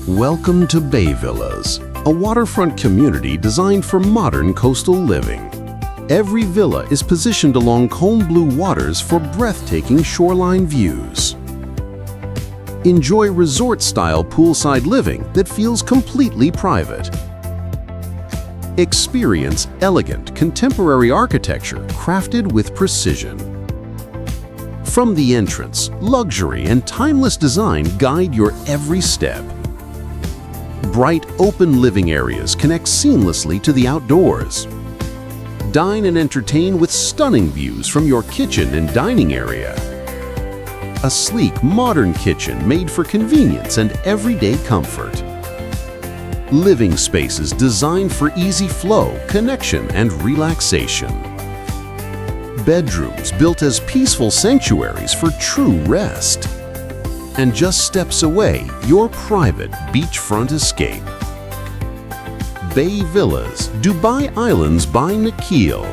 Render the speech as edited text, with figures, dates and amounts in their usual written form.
Welcome to Bay Villas, a waterfront community designed for modern coastal living. Every villa is positioned along calm blue waters for breathtaking shoreline views. Enjoy resort-style poolside living that feels completely private. Experience elegant, contemporary architecture crafted with precision. From the entrance, luxury and timeless design guide your every step. Bright, open living areas connect seamlessly to the outdoors. Dine and entertain with stunning views from your kitchen and dining area. A sleek, modern kitchen made for convenience and everyday comfort. Living spaces designed for easy flow, connection, and relaxation. Bedrooms built as peaceful sanctuaries for true rest. And just steps away, your private beachfront escape. Bay Villas, Dubai Islands by Nakheel.